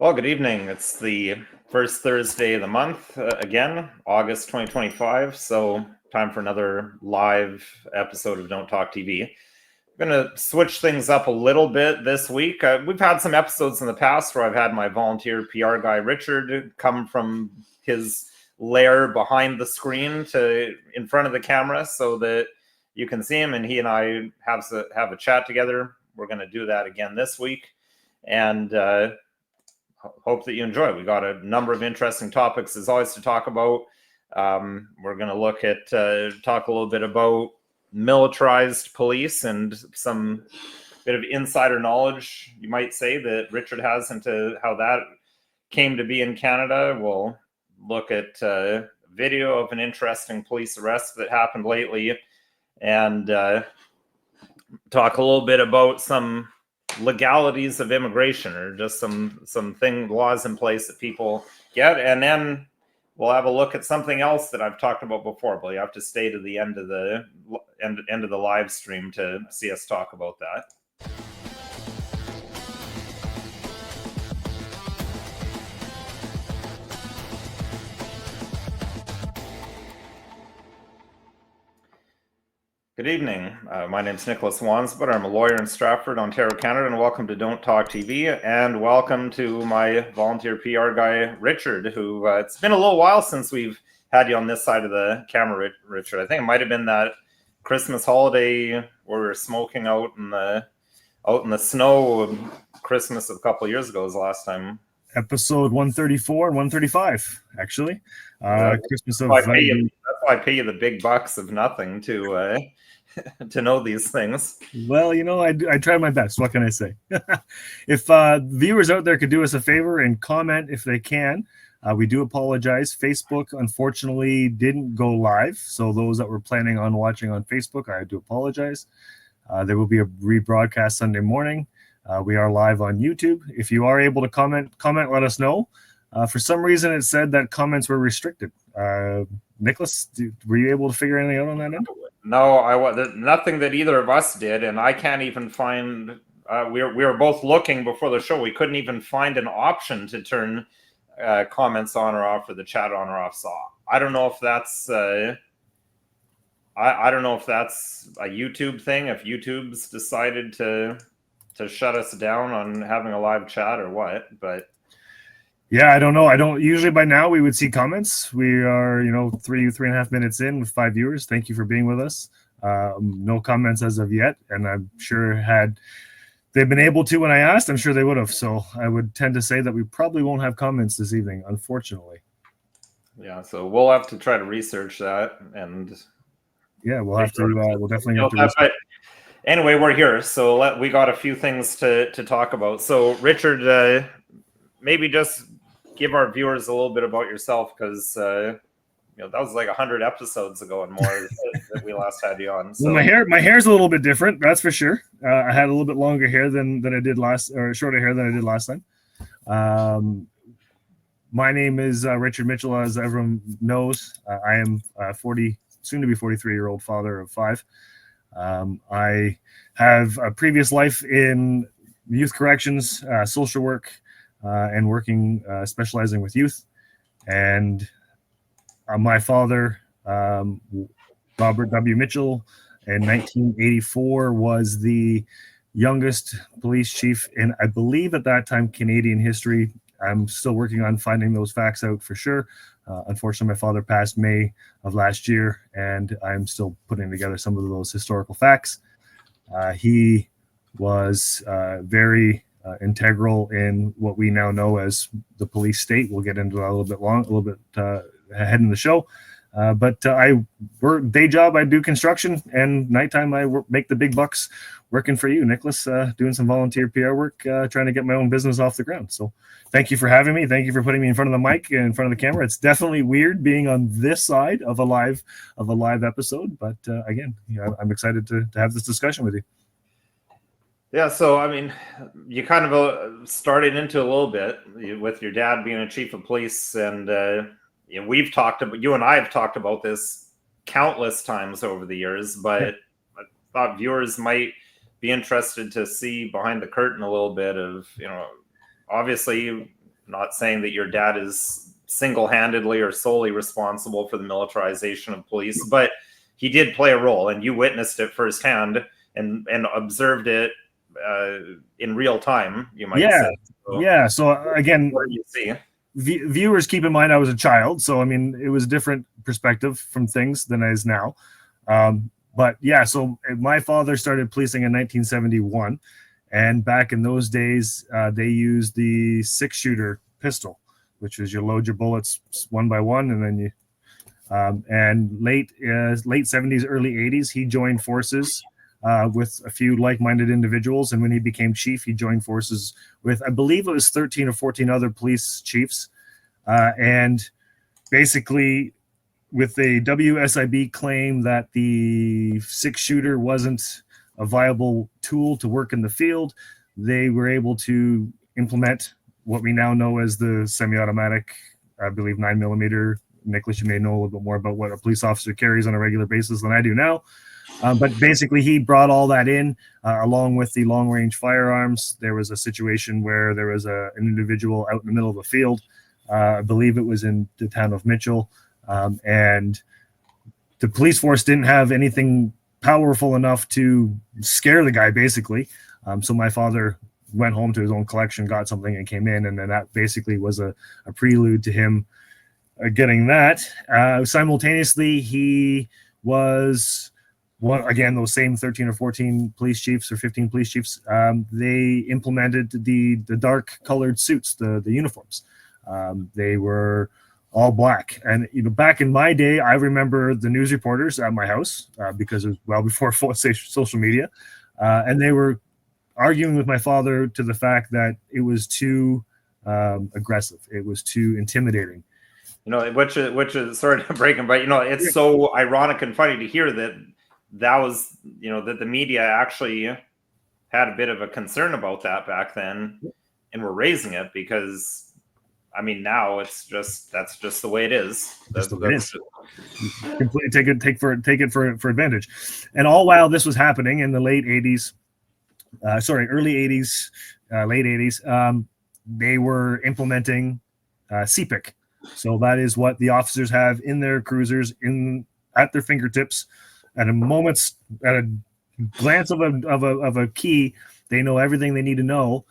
Well, good evening. It's the first Thursday of the month, again, August 2025. So, time for another live episode of Don't Talk TV. I'm going to switch things up a little bit this week. We've had some episodes in the past where I've had my volunteer PR guy, Richard, come from his lair behind the screen to in front of the camera so that you can see him, and he and I have a chat together. We're going to do that again this week. And hope that you enjoy. We got a number of interesting topics as always to talk about. We're going to look at talk a little bit about militarized police and some bit of insider knowledge, you might say, that Richard has into how that came to be in Canada. We'll look at video of an interesting police arrest that happened lately, and talk a little bit about some legalities of immigration, or just some laws in place that people get, and then we'll have a look at something else that I've talked about before, but you have to stay to the end of the live stream to see us talk about that. Good evening. My name is Nicholas Wansbutt. I'm a lawyer in Stratford, Ontario, Canada, and welcome to Don't Talk TV, and welcome to my volunteer PR guy, Richard, who it's been a little while since we've had you on this side of the camera, Richard. I think it might have been that Christmas holiday where we were smoking out in the snow. Christmas of a couple of years ago was the last time. Episode 134 and 135, actually. Christmas of... That's why I pay you the big bucks of nothing to know these things. Well, you know, I try my best. What can I say? If viewers out there could do us a favor and comment if they can, we do apologize. Facebook, unfortunately, didn't go live. So those that were planning on watching on Facebook, I do apologize. There will be a rebroadcast Sunday morning. We are live on YouTube. If you are able to comment, let us know. For some reason, it said that comments were restricted. Nicholas, were you able to figure anything out on that end? No, nothing that either of us did, and I can't even find. We were both looking before the show. We couldn't even find an option to turn comments on or off, or the chat on or off. So I don't know if that's. I don't know if that's a YouTube thing. If YouTube's decided to shut us down on having a live chat or what, but. Yeah, I don't know. I don't usually by now we would see comments. We are, 3.5 minutes in with 5 viewers. Thank you for being with us. No comments as of yet. And I'm sure had they been able to when I asked, I'm sure they would have. So I would tend to say that we probably won't have comments this evening, unfortunately. Yeah, so we'll have to try to research that. And yeah, we'll definitely have to research. Anyway, we're here. So we got a few things to talk about. So Richard, maybe just give our viewers a little bit about yourself, because that was like 100 episodes ago and more that we last had you on. So. Well, my hair's a little bit different, that's for sure. I had a little bit longer hair than I did shorter hair than I did last time. My name is Richard Mitchell, as everyone knows. I am 40, soon to be 43-year-old father of 5. I have a previous life in youth corrections, social work, and working, specializing with youth. And my father, Robert W. Mitchell, in 1984 was the youngest police chief in, I believe at that time, Canadian history. I'm still working on finding those facts out for sure. Unfortunately, my father passed May of last year, and I'm still putting together some of those historical facts. He was very integral in what we now know as the police state. We'll get into that a little bit ahead in the show. But I work day job. I do construction, and nighttime I make the big bucks working for you, Nicholas, doing some volunteer PR work, trying to get my own business off the ground. So thank you for having me. Thank you for putting me in front of the mic and in front of the camera. It's definitely weird being on this side of a live episode, but again, I'm excited to have this discussion with you. Yeah, so I mean, you kind of started into a little bit with your dad being a chief of police, and you and I have talked about this countless times over the years, but I thought viewers might be interested to see behind the curtain a little bit of, obviously not saying that your dad is single-handedly or solely responsible for the militarization of police, but he did play a role, and you witnessed it firsthand and observed it in real time, you might say. So again, what do you see? Viewers, keep in mind I was a child, so I mean it was a different perspective from things than it is now. But yeah, so my father started policing in 1971, and back in those days, they used the 6-shooter pistol, which is you load your bullets one by one, and then you. And late 70s, early 80s, he joined forces with a few like-minded individuals, and when he became chief, he joined forces with, I believe it was 13 or 14 other police chiefs, and basically with the WSIB claim that the 6-shooter wasn't a viable tool to work in the field, they were able to implement what we now know as the semi-automatic, I believe 9mm. Nicholas, you may know a little bit more about what a police officer carries on a regular basis than I do now. But basically, he brought all that in along with the long-range firearms. There was a situation where there was an individual out in the middle of a field. I believe it was in the town of Mitchell. And the police force didn't have anything powerful enough to scare the guy, basically. So my father went home to his own collection, got something, and came in. And then that basically was a prelude to him getting that. Simultaneously, he was again, those same 13 or 14 police chiefs or 15 police chiefs, they implemented the dark colored suits, the uniforms. They were all black. And back in my day, I remember the news reporters at my house because it was well before social media, and they were arguing with my father to the fact that it was too aggressive, it was too intimidating. Which is sort of breaking, but it's so ironic and funny to hear that was, that the media actually had a bit of a concern about that back then and were raising it, because I mean now that's just the way it is. Completely take it for advantage. And all while this was happening in the early 80s, late 80s, they were implementing CPIC. So that is what the officers have in their cruisers at their fingertips. At a glance of a key, they know everything they need to know.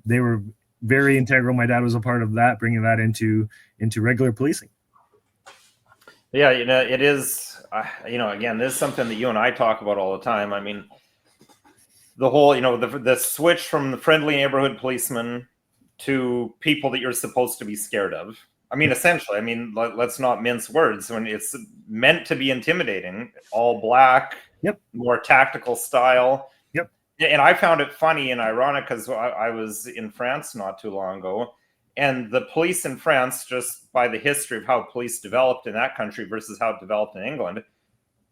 They were very integral. My dad was a part of that, bringing that into regular policing. Yeah, it is. Again, this is something that you and I talk about all the time. I mean, the whole, the switch from the friendly neighborhood policeman to people that you're supposed to be scared of. I mean, essentially, let's not mince words. When it's meant to be intimidating, all black, more tactical style. Yep. And I found it funny and ironic because I was in France not too long ago, and the police in France, just by the history of how police developed in that country versus how it developed in England,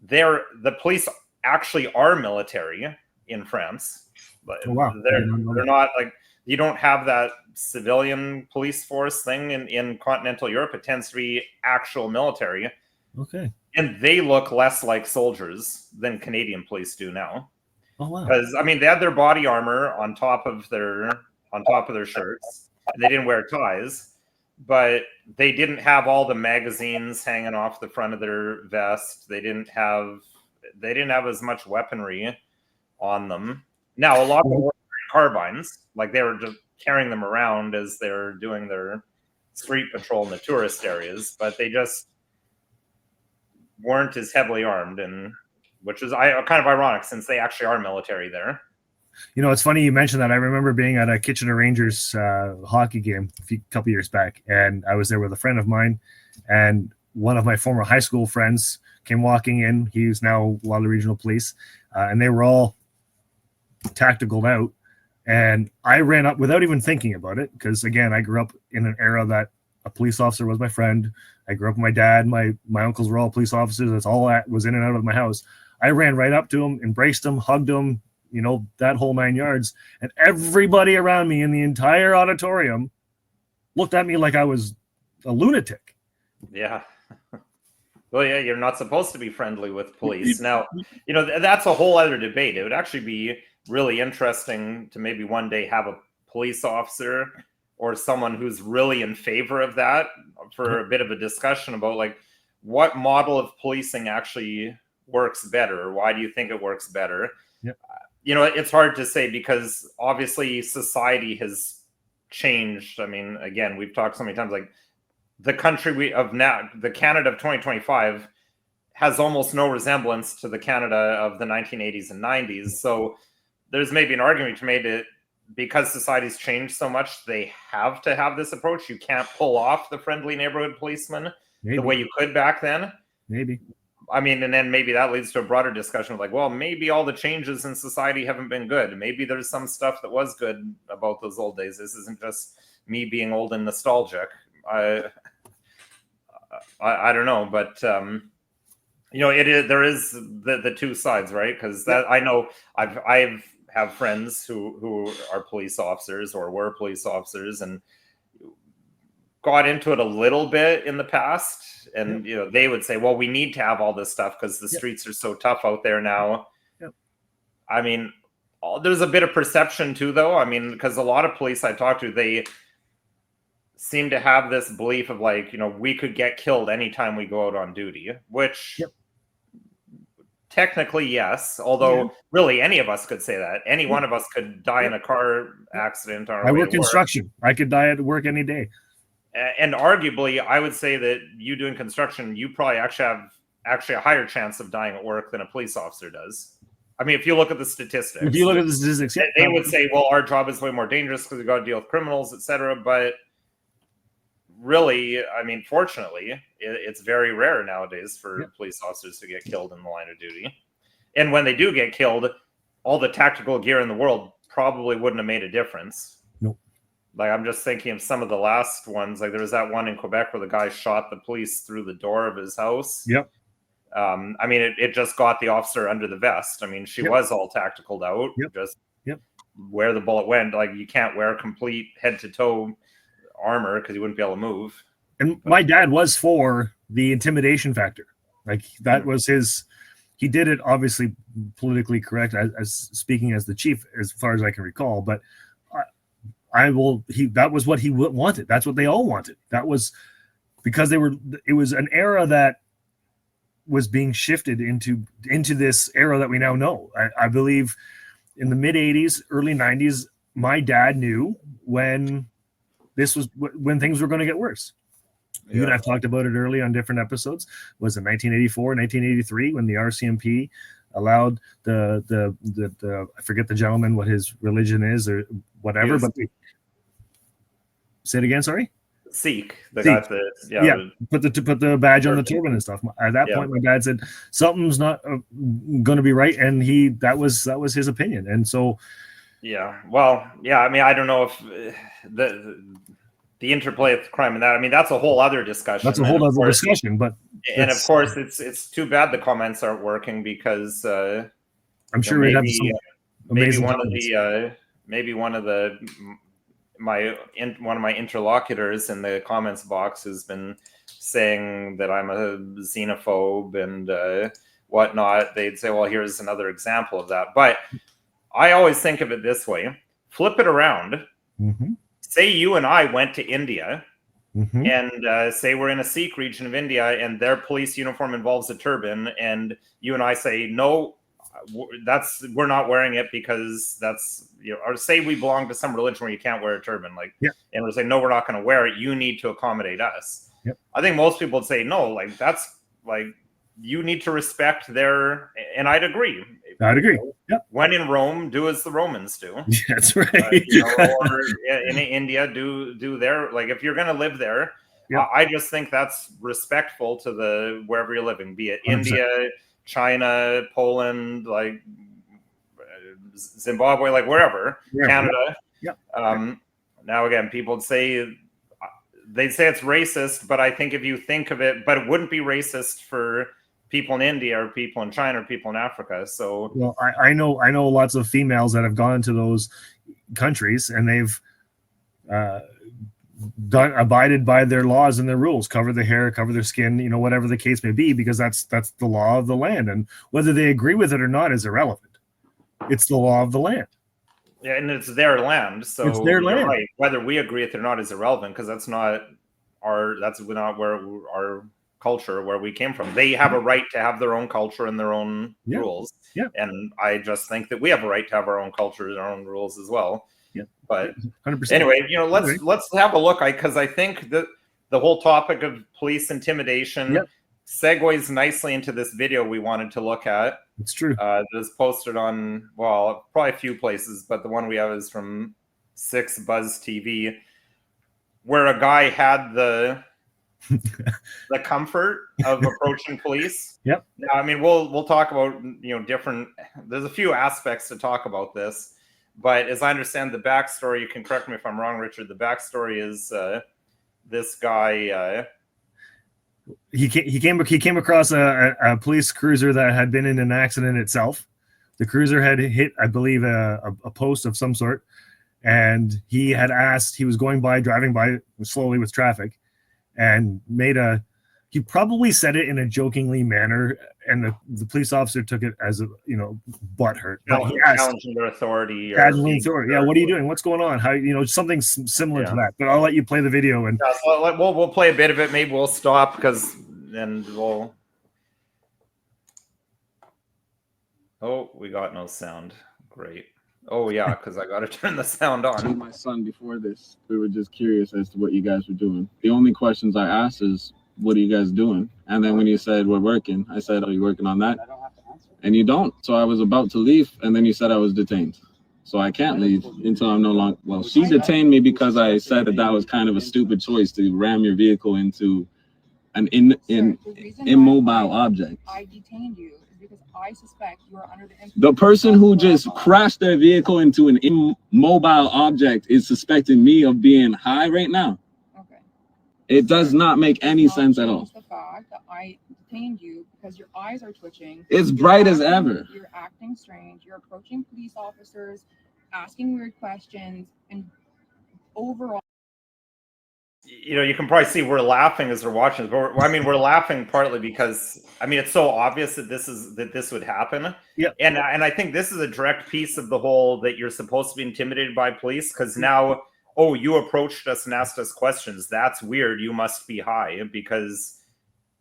the police actually are military in France. Oh, wow. They're not like, you don't have that civilian police force thing in continental Europe. It tends to be actual military. Okay. And they look less like soldiers than Canadian police do now. Oh wow. Because they had their body armor on top of their shirts. And they didn't wear ties, but they didn't have all the magazines hanging off the front of their vest. They didn't have as much weaponry on them. Now a lot of them were carbines, like they were just carrying them around as they're doing their street patrol in the tourist areas, but they just weren't as heavily armed, and which is kind of ironic since they actually are military there. It's funny you mentioned that. I remember being at a Kitchener Rangers hockey game a couple years back, and I was there with a friend of mine, and one of my former high school friends came walking in. He's now a lot of regional police, and they were all tacticaled out. And I ran up without even thinking about it, because again, I grew up in an era that a police officer was my friend. I grew up with my dad. My uncles were all police officers. That's all that was in and out of my house. I ran right up to him, embraced him, hugged him, that whole 9 yards. And everybody around me in the entire auditorium looked at me like I was a lunatic. Yeah. Well, yeah, you're not supposed to be friendly with police. Now, that's a whole other debate. It would actually be really interesting to maybe one day have a police officer or someone who's really in favor of that for a bit of a discussion about like what model of policing actually works better. Why do you think it works better? Yep. It's hard to say because obviously society has changed. I mean, again, we've talked so many times, like the country the Canada of 2025 has almost no resemblance to the Canada of the 1980s and 90s. So there's maybe an argument to be made that because society's changed so much, they have to have this approach. You can't pull off the friendly neighborhood policeman the way you could back then. Maybe. I mean, and then maybe that leads to a broader discussion of like, well, maybe all the changes in society haven't been good. Maybe there's some stuff that was good about those old days. This isn't just me being old and nostalgic. I don't know, but there is the two sides, right? Because that I know I've have friends who are police officers or were police officers and got into it a little bit in the past, and they would say, well, we need to have all this stuff because the streets are so tough out there now. I mean, there's a bit of perception too, though. I mean, because a lot of police I talk to, they seem to have this belief of like, we could get killed anytime we go out on duty, which technically, yes. Although really any of us could say that. Any one of us could die in a car accident. On our I way work to construction. I could die at work any day. And arguably, I would say that you doing construction, you probably actually have a higher chance of dying at work than a police officer does. I mean, if you look at the statistics. If you look at the statistics, they would say, well, our job is way more dangerous because we've got to deal with criminals, etc. But really, I mean, fortunately, it's very rare nowadays for police officers to get killed in the line of duty. And when they do get killed, all the tactical gear in the world probably wouldn't have made a difference. Nope. Like, I'm just thinking of some of the last ones. Like, there was that one in Quebec where the guy shot the police through the door of his house. Yep. I mean, it just got the officer under the vest. I mean, she was all tacticaled out. Just where the bullet went. Like, you can't wear complete head-to-toe armor because you wouldn't be able to move. And my dad was for the intimidation factor. Like, that was his... He did it obviously politically correct, as speaking as the chief, as far as I can recall. But that was what he wanted. That's what they all wanted. That was because it was an era that was being shifted into this era that we now know. I believe in the mid 80s, early 90s, my dad knew when things were going to get worse. You and I've talked about it early on different episodes. Was it 1984, 1983 when the RCMP allowed the I forget the gentleman what his religion is or whatever, but say it again, sorry. Sikh. Put the badge on the turban and stuff. At that point, my dad said something's not going to be right, and that was his opinion, and so. I mean, I don't know if the interplay of crime and that. I mean, that's a whole other discussion. That's a whole other discussion, but and of course, it's too bad the comments aren't working because I'm sure one of my interlocutors in the comments box has been saying that I'm a xenophobe and whatnot. They'd say, well, here's another example of that. But I always think of it this way: flip it around. Mm-hmm. Say you and I went to India and say we're in a Sikh region of India and their police uniform involves a turban, and you and I say, no, we're not wearing it because that's, or say we belong to some religion where you can't wear a turban, and we're saying, no, we're not going to wear it. You need to accommodate us. Yep. I think most people would say, no, like that's like, you need to respect their, and I'd agree. Yep. When in Rome, do as the Romans do. That's right. Or in India, do their, like, if you're going to live there, I just think that's respectful to wherever you're living, be it 100%. India, China, Poland, like Zimbabwe, like wherever, Canada. Yep. Now again, people say it's racist, but I think if you think of it, but it wouldn't be racist for people in India or people in China or people in Africa. So, well, I know lots of females that have gone to those countries and they've abided by their laws and their rules, cover their hair, cover their skin, whatever the case may be, because that's the law of the land. And whether they agree with it or not is irrelevant. It's the law of the land. Yeah, and it's their land, so It's their land. right. Whether we agree with it or not is irrelevant, because that's not where our culture, where we came from. They have a right to have their own culture and their own rules. Yeah. And I just think that we have a right to have our own culture and our own rules as well. Yeah. But 100%. anyway, let's have a look, because I think that the whole topic of police intimidation segues nicely into this video we wanted to look at. It's true. It was posted on, well, probably a few places, but the one we have is from 6 Buzz TV, where a guy had the comfort of approaching police. Yep. Now, I mean, we'll talk about, different. There's a few aspects to talk about this, but as I understand the backstory, you can correct me if I'm wrong, Richard. The backstory is this guy. He came across a police cruiser that had been in an accident itself. The cruiser had hit, I believe, a post of some sort, and he had asked. He was driving by slowly with traffic, and he probably said it in a jokingly manner, and the police officer took it as a butt hurt. Challenging their authority. Yeah, what are you doing? What's going on? How something similar to that. But I'll let you play the video and so we'll play a bit of it. Maybe we'll stop we'll. Oh, we got no sound. Great. Oh yeah, because I got to turn the sound on. To my son before this, we were just curious as to what you guys were doing. The only questions I asked is, what are you guys doing? And then when you said we're working, I said, are you working on that? I don't have to answer. And you don't. So I was about to leave, and then you said I was detained. So I can't leave until I'm no longer. Well, she detained me because I said that was kind of a stupid choice to ram your vehicle into an immobile object. I detained you because I suspect you are under the influence. The person who just crashed their vehicle into an immobile object is suspecting me of being high right now. Okay. It does not make any sense at all. The fact that I detained you because your eyes are twitching. It's bright as ever. You're acting strange. You're approaching police officers, asking weird questions, and overall. You can probably see we're laughing as we're watching, but we're laughing partly because it's so obvious that this would happen. Yeah. And I think this is a direct piece of the whole that you're supposed to be intimidated by police, because now, you approached us and asked us questions. That's weird. You must be high, because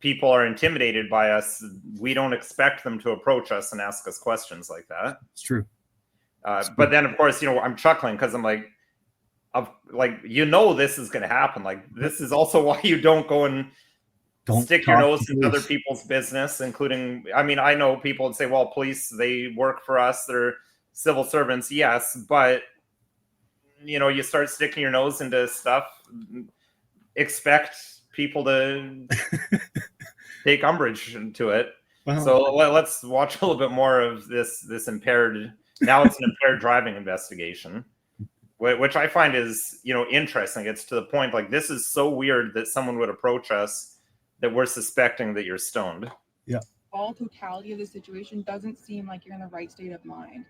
people are intimidated by us. We don't expect them to approach us and ask us questions like that. It's true. But then, of course, I'm chuckling because I'm like, this is going to happen. This is also why you don't go and stick your nose into other people's business, including, I know people would say, well, police, they work for us. They're civil servants. Yes. But, you start sticking your nose into stuff, expect people to take umbrage to it. Wow. So let's watch a little bit more of this impaired. Now it's an impaired driving investigation, which I find is, interesting. It's to the point, this is so weird that someone would approach us that we're suspecting that you're stoned. Yeah. All totality of the situation doesn't seem like you're in the right state of mind.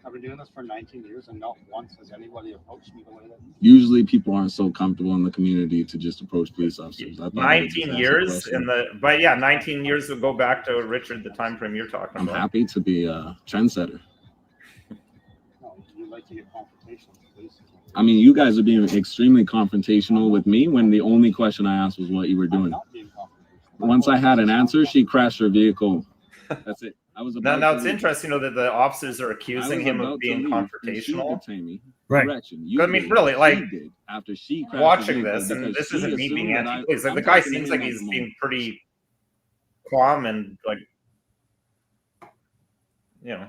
I've been doing this for 19 years, and not once has anybody approached me the way that. Usually people aren't so comfortable in the community to just approach police officers. 19 years 19 years would go back to Richard, the time frame you're talking about. I'm happy to be a trendsetter. No, you like to get confrontational with police. You guys are being extremely confrontational with me when the only question I asked was what you were doing. I'm not being confrontational. Once I had an answer, she crashed her vehicle. That's it. I was about now it's interesting, that the officers are accusing him of being confrontational. Right. Really, after she watching this, and this isn't me being anti-police. The guy seems like he's being pretty calm and Yeah.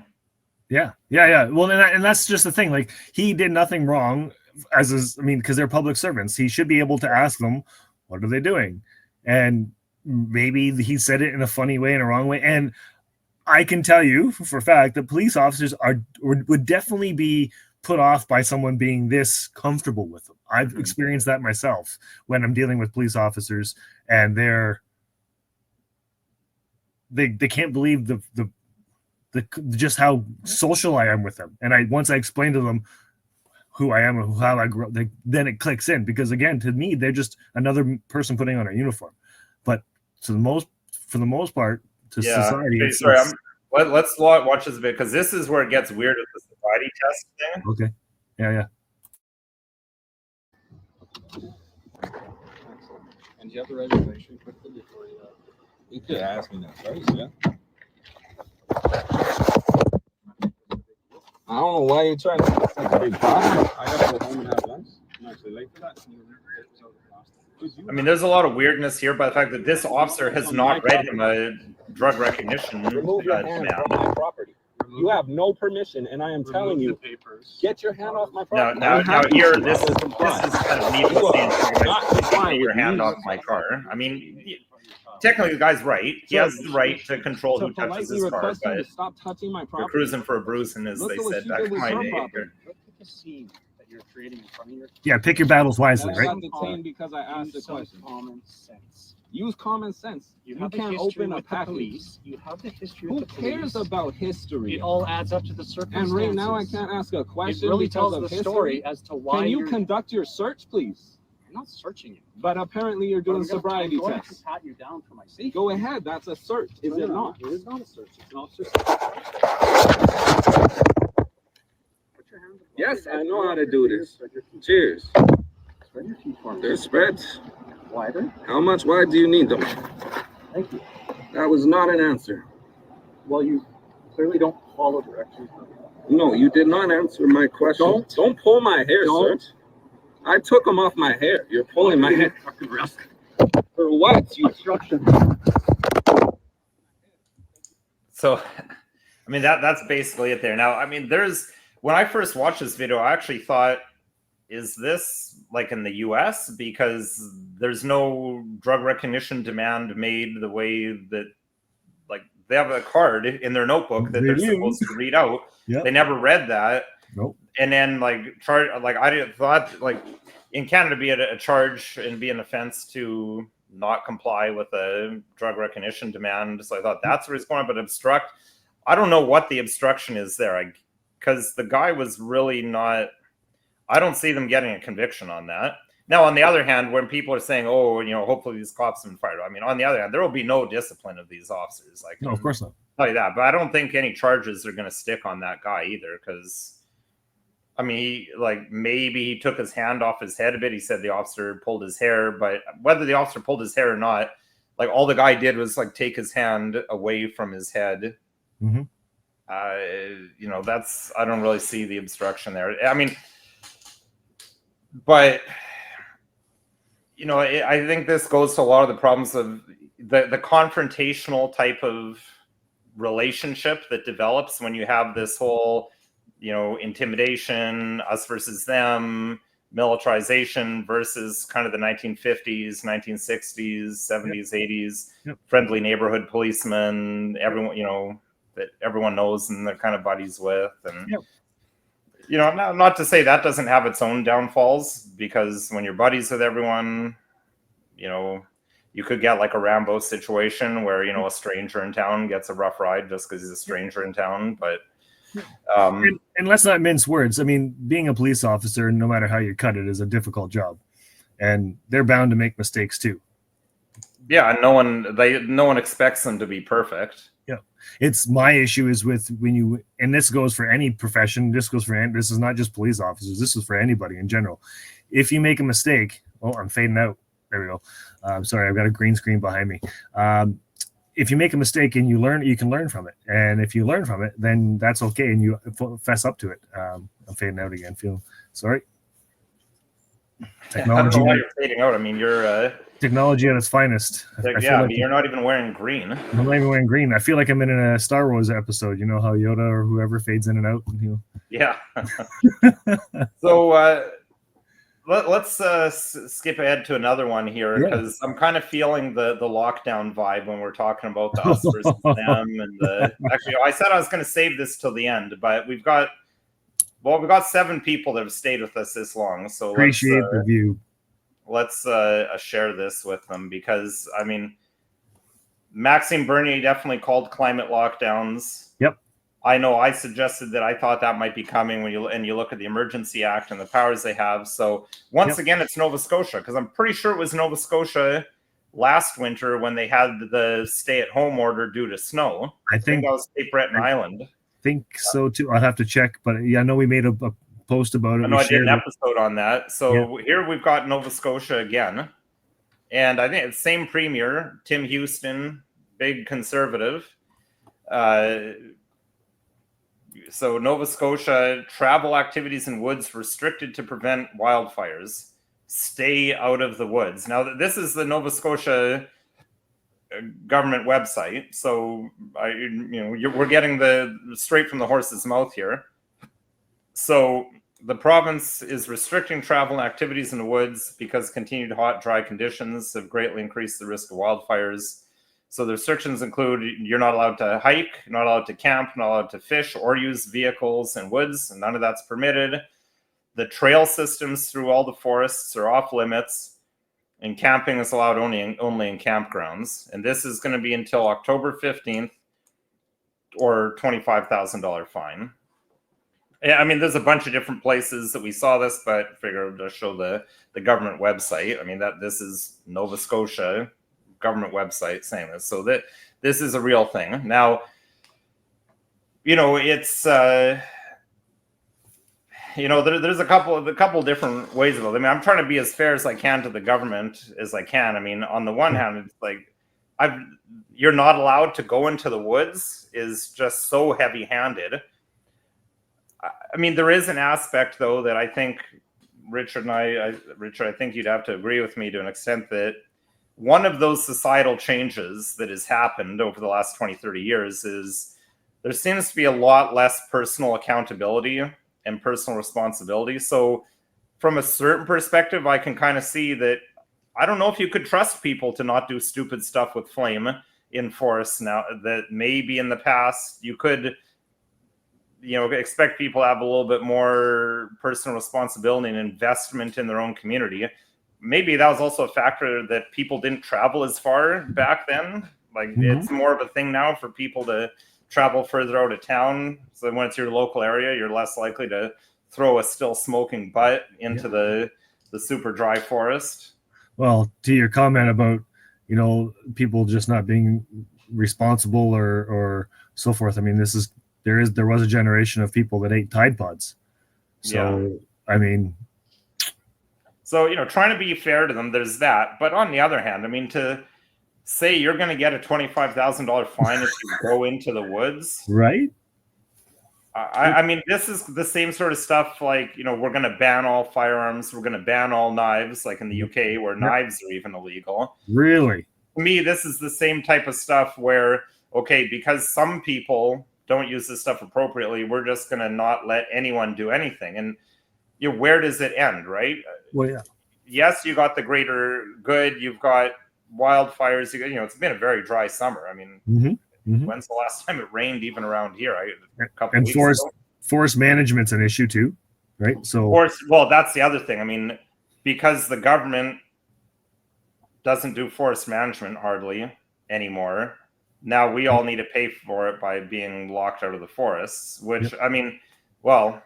Well, and that's just the thing. He did nothing wrong, because they're public servants. He should be able to ask them, what are they doing? And maybe he said it in a funny way, in a wrong way. And I can tell you for a fact that police officers would definitely be put off by someone being this comfortable with them. I've experienced that myself when I'm dealing with police officers, and they can't believe the just how social I am with them. And once I explain to them who I am and how I grew up, then it clicks in, because again, to me, they're just another person putting on a uniform. But for the most part, to society, Let's watch this bit because this is where it gets weird with the sobriety test thing. Okay. Yeah. And do you have the registration quickly before you could ask me that first, yeah. I don't know why you're trying to. That's like a big problem. I gotta go home and have lunch. I'm actually late for that. I mean, there's a lot of weirdness here by the fact that this officer has not read him a drug recognition Remove your hand demand. from my property. You have no permission, and I am telling you, get your hand off my property. Now here, this is comply. kind of needless You to are not complying get your with hand me. off my car. I mean, technically the guy's right. He has the right to control who touches his car, request you but to stop touching my we're property. cruising for a bruising, as Look they at what said she back did in with my her day. property. Look at the scene that you're creating in front of your. Yeah, pick your battles wisely, I right? got detained because I asked the Use some question. common sense. Use common sense. You have a can't history open a with the package. police. You have the history Who with the police. cares about history? It all adds up to the circumstances. And right now I can't ask a It question really because tells of the history. story as to why Can you you're conduct your search, please? I'm not searching you. But apparently you're doing sobriety I'm going tests. to pat you down for my safety. Go ahead. That's a search, is it not? It is not a search. It's an officer's. Put your hands up. Yes, I know how to do this. Spread your feet. Cheers. Spread your feet for me. They're spread. Wider. How much wide do you need them? Thank you. That was not an answer. Well, you clearly don't follow directions. No, you did not answer my question. Don't pull my hair, Don't. sir. I took them off my hair. You're pulling my hair. Fucking rest. For what? You Obstruction. So, I mean, that's basically it there. Now, I mean, when I first watched this video, I actually thought, is this like in the US? Because there's no drug recognition demand made the way that, like, they have a card in their notebook that they're supposed to read out. Yep. They never read that. Nope. And then I thought like in Canada be a charge and be an offense to not comply with a drug recognition demand. So I thought that's where it's going, but obstruct. I don't know what the obstruction is there, because the guy was really not. I don't see them getting a conviction on that. Now, on the other hand, when people are saying, "Oh, hopefully these cops have been fired," I mean, on the other hand, there will be no discipline of these officers. Like, No, of course not. tell you that, but I don't think any charges are going to stick on that guy either, because I mean, maybe he took his hand off his head a bit. He said the officer pulled his hair, but whether the officer pulled his hair or not, like, all the guy did was like take his hand away from his head. Mm-hmm. That's, I don't really see the obstruction there. I mean, but I think this goes to a lot of the problems of the confrontational type of relationship that develops when you have this whole, intimidation, us versus them, militarization versus kind of the 1950s, 1960s, 70s, 80s, friendly neighborhood policemen, everyone, that everyone knows and they're kind of buddies with. And, not to say that doesn't have its own downfalls, because when you're buddies with everyone, you could get like a Rambo situation where, a stranger in town gets a rough ride just because he's a stranger in town. But and let's not mince words. I mean, being a police officer, no matter how you cut it, is a difficult job, and they're bound to make mistakes too. Yeah, and no one expects them to be perfect. Yeah, it's my issue is with when and this goes for any profession. This is not just police officers. This is for anybody in general. If you make a mistake, I'm fading out. There we go. Sorry, I've got a green screen behind me. If you make a mistake and you can learn from it. And if you learn from it, then that's okay. And you fess up to it. I'm fading out again. Sorry. Technology. I don't know why you're fading out. I mean, you're technology at its finest. You're not even wearing green. I'm not even wearing green. I feel like I'm in a Star Wars episode. You know how Yoda or whoever fades in and out. Yeah. So let's skip ahead to another one here, because I'm kind of feeling the lockdown vibe when we're talking about the us versus them. And actually, I said I was going to save this till the end, but we've got 7 people that have stayed with us this long. So appreciate the view. Let's share this with them, because I mean, Maxime Bernier definitely called climate lockdowns. Yep. I know I suggested that I thought that might be coming when you look at the Emergency Act and the powers they have. So once again, it's Nova Scotia, because I'm pretty sure it was Nova Scotia last winter when they had the stay-at-home order due to snow. I think that was Cape Breton Island. Think so too. I'll have to check, but yeah, I know we made a post about it. I know We I did an shared it. episode on that. So here we've got Nova Scotia again. And I think it's same premier, Tim Houston, big conservative. So Nova Scotia, travel activities in woods restricted to prevent wildfires. Stay out of the woods. Now, this is the Nova Scotia government website. So, we're getting the straight from the horse's mouth here. So the province is restricting travel and activities in the woods because continued hot, dry conditions have greatly increased the risk of wildfires. So the restrictions include you're not allowed to hike, not allowed to camp, not allowed to fish or use vehicles in woods, and none of that's permitted. The trail systems through all the forests are off limits, and camping is allowed only in campgrounds. And this is going to be until October 15th or $25,000 fine. I mean, there's a bunch of different places that we saw this, but I figured to show the government website. I mean, that this is Nova Scotia government website saying this. So that this is a real thing. Now, it's there's a couple different ways of it. I mean, I'm trying to be as fair as I can to the government as I can. I mean, on the one hand, it's like you're not allowed to go into the woods is just so heavy-handed. I mean, there is an aspect, though, that I think Richard, I think you'd have to agree with me to an extent that one of those societal changes that has happened over the last 20, 30 years is there seems to be a lot less personal accountability and personal responsibility. So from a certain perspective, I can kind of see that I don't know if you could trust people to not do stupid stuff with flame in forests now, that maybe in the past you could expect people to have a little bit more personal responsibility and investment in their own community. Maybe that was also a factor that people didn't travel as far back then. Like it's more of a thing now for people to travel further out of town. So when it's your local area, you're less likely to throw a still smoking butt into the super dry forest. Well, to your comment about, people just not being responsible or so forth. I mean, there was a generation of people that ate Tide Pods. So, I mean, so, trying to be fair to them, there's that. But on the other hand, I mean, to say you're going to get a $25,000 fine if you go into the woods. Right. I mean, this is the same sort of stuff like, we're going to ban all firearms. We're going to ban all knives, like in the UK where knives are even illegal. Really? To me, this is the same type of stuff where, okay, because some people don't use this stuff appropriately, we're just going to not let anyone do anything. And where does it end, right? Well, yeah. Yes, you got the greater good. You've got wildfires. It's been a very dry summer. I mean, when's the last time it rained even around here? A couple weeks ago. Forest management's an issue too, right? So, well, that's the other thing. I mean, because the government doesn't do forest management hardly anymore, now we all need to pay for it by being locked out of the forests, which, I mean, well,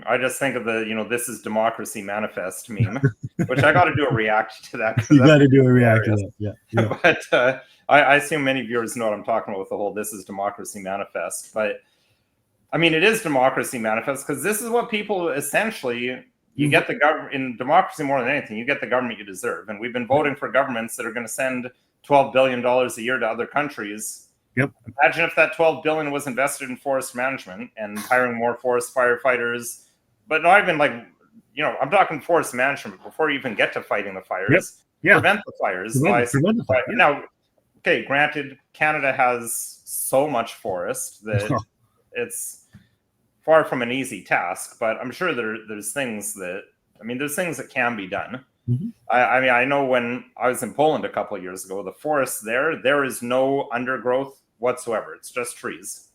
I just think of the, this is democracy manifest meme, which I got to do a react to that. You got to do a react to that. Yeah. But I assume many viewers know what I'm talking about with the whole this is democracy manifest. But I mean, it is democracy manifest because this is what people essentially, you get the government in democracy more than anything, you get the government you deserve. And we've been voting for governments that are going to send $12 billion a year to other countries. Yep. Imagine if that $12 billion was invested in forest management and hiring more forest firefighters, but not even like, I'm talking forest management before you even get to fighting the fires. Yep. Prevent the fires. Prevent the fire. Now, okay, granted, Canada has so much forest that it's far from an easy task, but I'm sure there's things that can be done. I mean, I know when I was in Poland a couple of years ago, the forest there is no undergrowth whatsoever. It's just trees.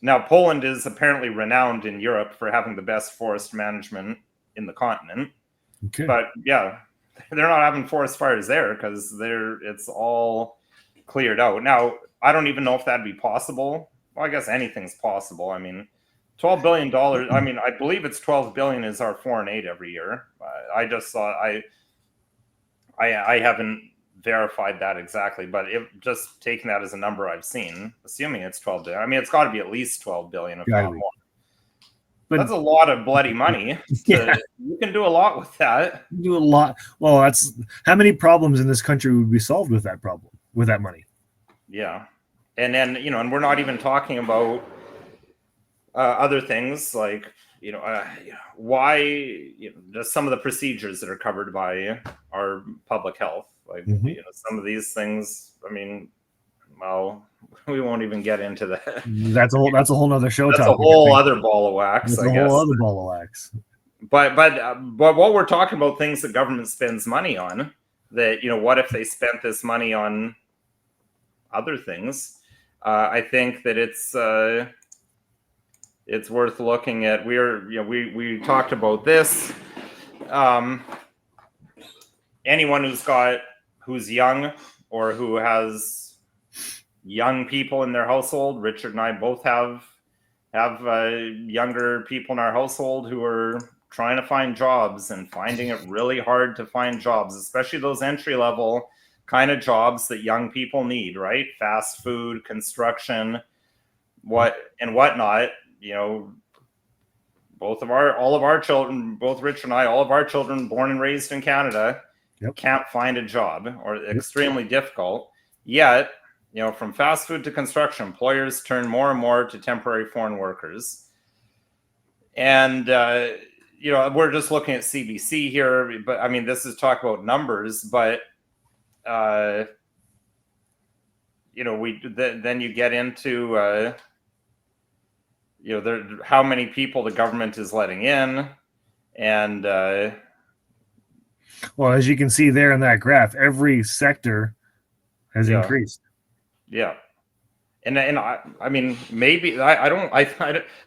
Now, Poland is apparently renowned in Europe for having the best forest management in the continent. Okay. But yeah, they're not having forest fires there because it's all cleared out. Now, I don't even know if that'd be possible. Well, I guess anything's possible. I mean, $12 billion. I mean, I believe it's $12 billion is our foreign aid every year. I just thought I haven't verified that exactly, but if just taking that as a number I've seen, assuming it's 12 billion, I mean, it's got to be at least 12 billion, if not more. But that's a lot of bloody money. Yeah. You can do a lot with that. do a lot. Well, that's how many problems in this country would be solved with that problem, with that money. Yeah. And then, and we're not even talking about other things like, why, just some of the procedures that are covered by our public health. Like, some of these things, I mean, well, we won't even get into that. That's a whole other show. That's a whole other ball of wax. That's I a guess. whole other ball of wax. But what we're talking about, things that government spends money on, that, what if they spent this money on other things? I think that it's worth looking at. We talked about this. Anyone who's young or who has young people in their household. Richard and I both have younger people in our household who are trying to find jobs and finding it really hard to find jobs, especially those entry level kind of jobs that young people need, right? Fast food, construction, whatnot. All of our children, both Rich and I, all of our children born and raised in Canada, can't find a job, or extremely difficult. Yet, from fast food to construction, employers turn more and more to temporary foreign workers. And, we're just looking at CBC here, but I mean, this is talk about numbers, but, then you get into, how many people the government is letting in. And, well, as you can see there in that graph, every sector has increased. Yeah. And I mean, maybe I don't,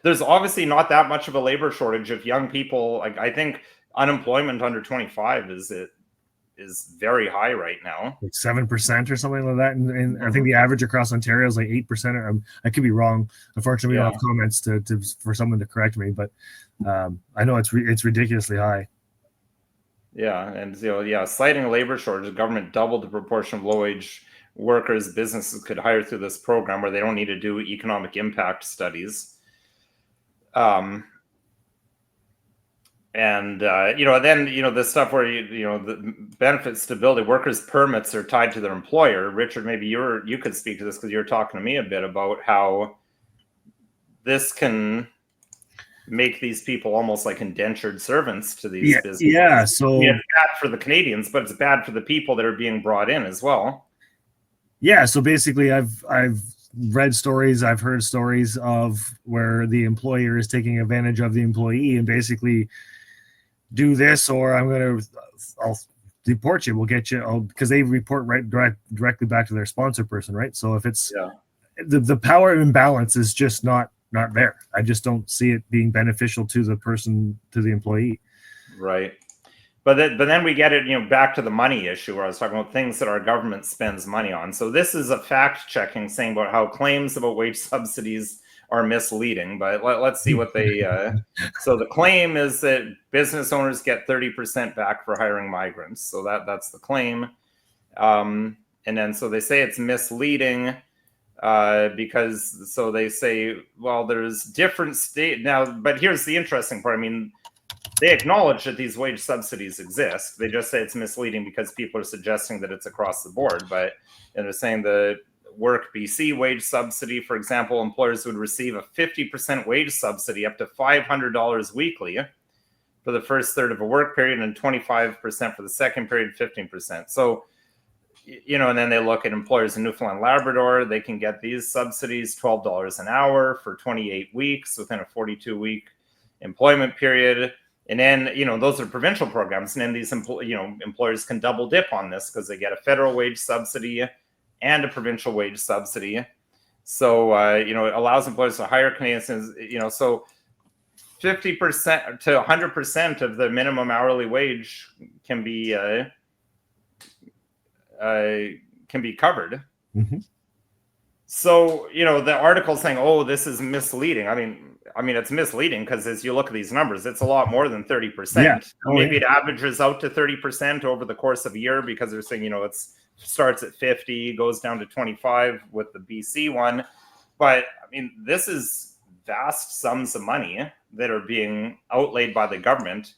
there's obviously not that much of a labor shortage of young people. Like, I think unemployment under 25 is very high right now. Like 7% or something like that. And I think the average across Ontario is like 8%. Or I could be wrong. Unfortunately, we don't have comments for someone to correct me, but I know it's ridiculously high. Yeah. And, citing a labor shortage, the government doubled the proportion of low-wage workers businesses could hire through this program, where they don't need to do economic impact studies. And then the stuff where the benefit stability, workers' permits are tied to their employer. Richard, maybe you could speak to this, because you're talking to me a bit about how this can make these people almost like indentured servants to these businesses. Yeah, so it's bad for the Canadians, but it's bad for the people that are being brought in as well. Yeah, so basically I've read stories, I've heard stories of where the employer is taking advantage of the employee and basically do this, or I'll deport you, we'll get you, because they report directly back to their sponsor person, right? So if it's the power imbalance is just not there. I just don't see it being beneficial to the person, to the employee. Right. But then we get it, back to the money issue, where I was talking about things that our government spends money on. So this is a fact checking saying about how claims about wage subsidies are misleading. But let's see what they. So the claim is that business owners get 30% back for hiring migrants. So that's the claim. And then so they say it's misleading because they say, well, there's different state now. But here's the interesting part. I mean, they acknowledge that these wage subsidies exist. They just say it's misleading because people are suggesting that it's across the board. But they're saying the Work BC wage subsidy, for example, employers would receive a 50% wage subsidy up to $500 weekly for the first third of a work period, and 25% for the second period, 15%. So, and then they look at employers in Newfoundland and Labrador. They can get these subsidies, $12 an hour for 28 weeks within a 42-week employment period. And then, those are provincial programs. And then these employers can double dip on this because they get a federal wage subsidy and a provincial wage subsidy. So, it allows employers to hire Canadians, so 50% to 100% of the minimum hourly wage can be covered. Mm-hmm. So, the article saying, oh, this is misleading. I mean, it's misleading because as you look at these numbers, it's a lot more than 30%. Yeah. Maybe it averages out to 30% over the course of a year because they're saying, it's starts at 50, goes down to 25 with the BC one. But I mean, this is vast sums of money that are being outlaid by the government,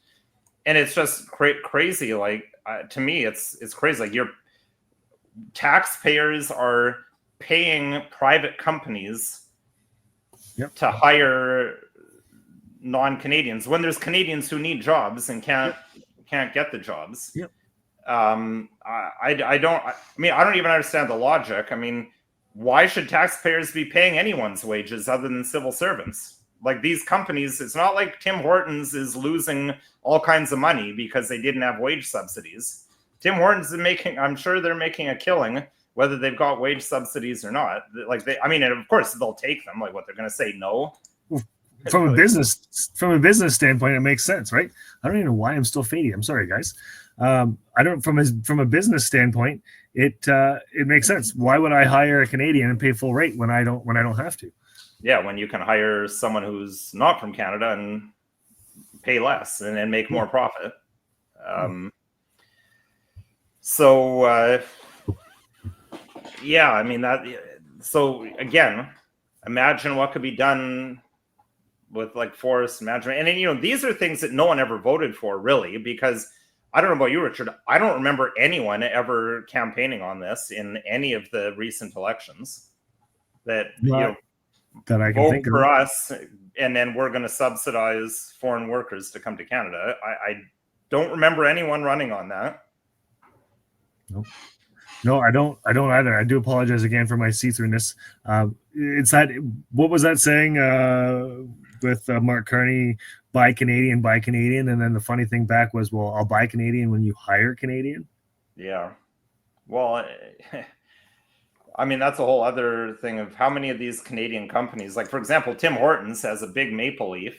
and it's just crazy. Like to me, it's crazy. Like your taxpayers are paying private companies to hire non-Canadians when there's Canadians who need jobs and can't get the jobs. I don't even understand the logic. I mean, why should taxpayers be paying anyone's wages other than civil servants? Like these companies, it's not like Tim Hortons is losing all kinds of money because they didn't have wage subsidies. Tim Hortons is making, I'm sure they're making a killing whether they've got wage subsidies or not. Like and of course they'll take them. Like what, they're going to say no? From a business standpoint, it makes sense, right? I don't even know why I'm still fading. I'm sorry, guys. I don't from a business standpoint, it makes sense. Why would I hire a Canadian and pay full rate when I don't have to? Yeah, when you can hire someone who's not from Canada and pay less and make more profit. Yeah, I mean that. So again, imagine what could be done with like forest management, and these are things that no one ever voted for, really, because I don't know about you, Richard. I don't remember anyone ever campaigning on this in any of the recent elections. That that I can vote think for of. us, and then we're going to subsidize foreign workers to come to Canada. I don't remember anyone running on that. Nope. No, I don't either. I do apologize again for my see-throughness. It's that. What was that saying with Mark Carney? Buy Canadian, and then the funny thing back was, well, I'll buy Canadian when you hire Canadian. Yeah. Well, I mean, that's a whole other thing of how many of these Canadian companies, like for example, Tim Hortons has a big maple leaf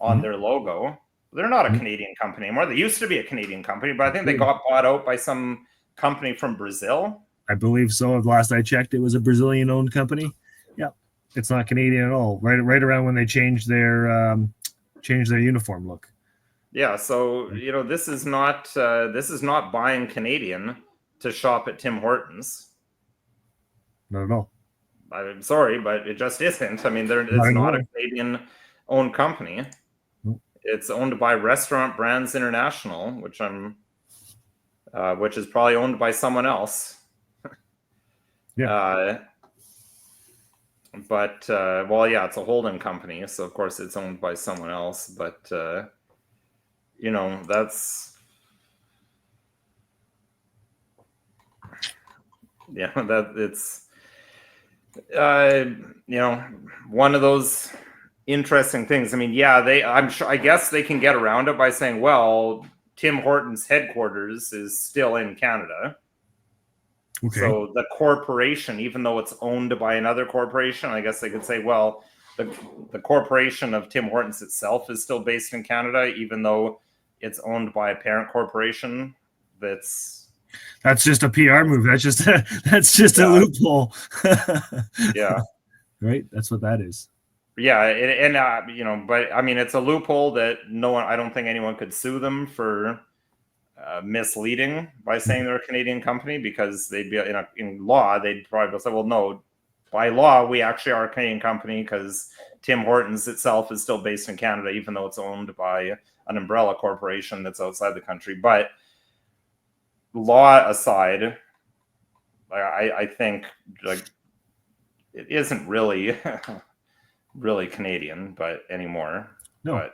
on their logo. They're not a Canadian company anymore. They used to be a Canadian company, but I think they got bought out by some company from Brazil. I believe so. Last I checked, it was a Brazilian-owned company. Yeah, it's not Canadian at all. Right around when they changed their uniform look. Yeah, so this is not buying Canadian to shop at Tim Hortons. Not at all. I'm sorry, but it just isn't. I mean, it's not a Canadian-owned company. Nope. It's owned by Restaurant Brands International, which is probably owned by someone else. Yeah. It's a holding company, so of course it's owned by someone else. But that's it's one of those interesting things. I mean, I guess they can get around it by saying, well, Tim Hortons headquarters is still in Canada. Okay. So the corporation, even though it's owned by another corporation, I guess they could say, well, the corporation of Tim Hortons itself is still based in Canada, even though it's owned by a parent corporation. That's just a PR move. That's just a loophole. Yeah. Right. That's what that is. Yeah. But I mean, it's a loophole that I don't think anyone could sue them for misleading by saying they're a Canadian company, because they'd be in law, they'd probably say, well, no, by law, we actually are a Canadian company because Tim Hortons itself is still based in Canada, even though it's owned by an umbrella corporation that's outside the country. But law aside, I think like it isn't really really Canadian, but anymore. No.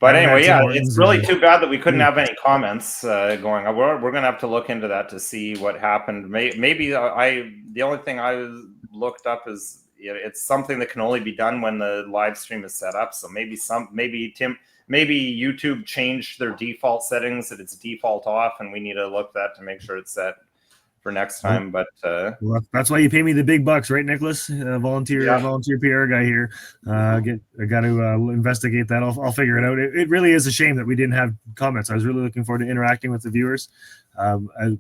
But anyway, it's really too bad that we couldn't have any comments going on. We're going to have to look into that to see what happened. Maybe the only thing I looked up is it's something that can only be done when the live stream is set up. So maybe YouTube changed their default settings, that it's default off, and we need to look at that to make sure it's set for next time. But well, that's why you pay me the big bucks, right, Nicholas? Volunteer PR guy here. I got to investigate that. I'll figure it out. It really is a shame that we didn't have comments. I was really looking forward to interacting with the viewers.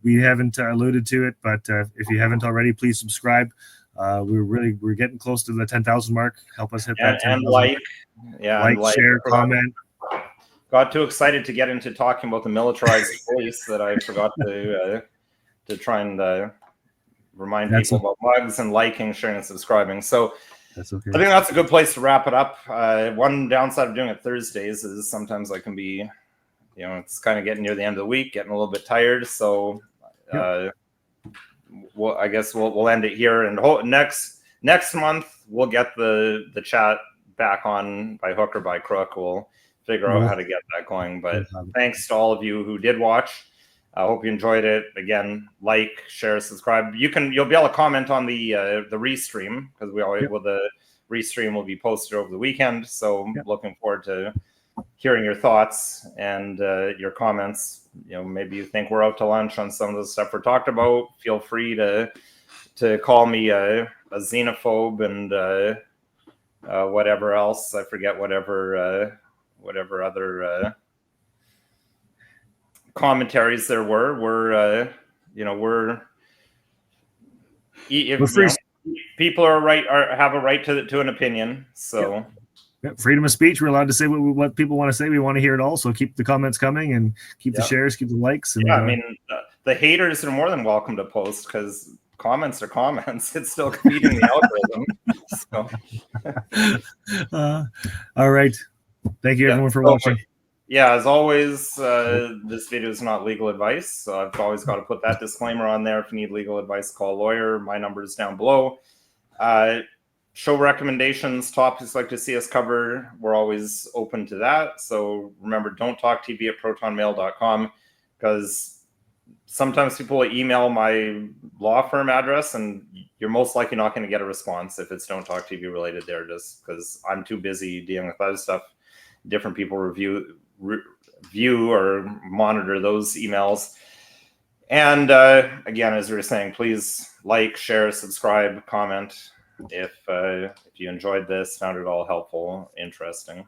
We haven't alluded to it, but if you haven't already, please subscribe. We're getting close to the 10,000 mark. Help us hit that. And like, share, comment. got too excited to get into talking about the militarized police that I forgot to try and remind That's people about mugs and liking, sharing, and subscribing. So That's okay. I think that's a good place to wrap it up. One downside of doing it Thursdays is sometimes I can be, it's kind of getting near the end of the week, getting a little bit tired. So I guess we'll end it here, and next month we'll get the chat back on by hook or by crook. We'll figure out how to get that going. But thanks to all of you who did watch. I hope you enjoyed it. Again, like, share, subscribe. You'll be able to comment on the restream, because the restream will be posted over the weekend. So looking forward to hearing your thoughts and your comments. Maybe you think we're out to lunch on some of the stuff we're talked about. Feel free to call me a xenophobe and whatever else. I forget whatever other commentaries there were. People have a right to an opinion. So freedom of speech. We're allowed to say what people want to say. We want to hear it all. So keep the comments coming and keep the shares, keep the likes. And, I mean, the haters are more than welcome to post, because comments are comments. It's still feeding the algorithm. All right. Thank you, everyone, for watching. Yeah, as always, this video is not legal advice, so I've always got to put that disclaimer on there. If you need legal advice, call a lawyer. My number is down below. Show recommendations, topics like to see us cover, we're always open to that. So remember, don'ttalktv@protonmail.com, because sometimes people will email my law firm address, and you're most likely not going to get a response if it's Don't Talk TV related there, just because I'm too busy dealing with other stuff. Different people view or monitor those emails. And again, as we were saying, please like, share, subscribe, comment if you enjoyed this, found it all helpful, interesting.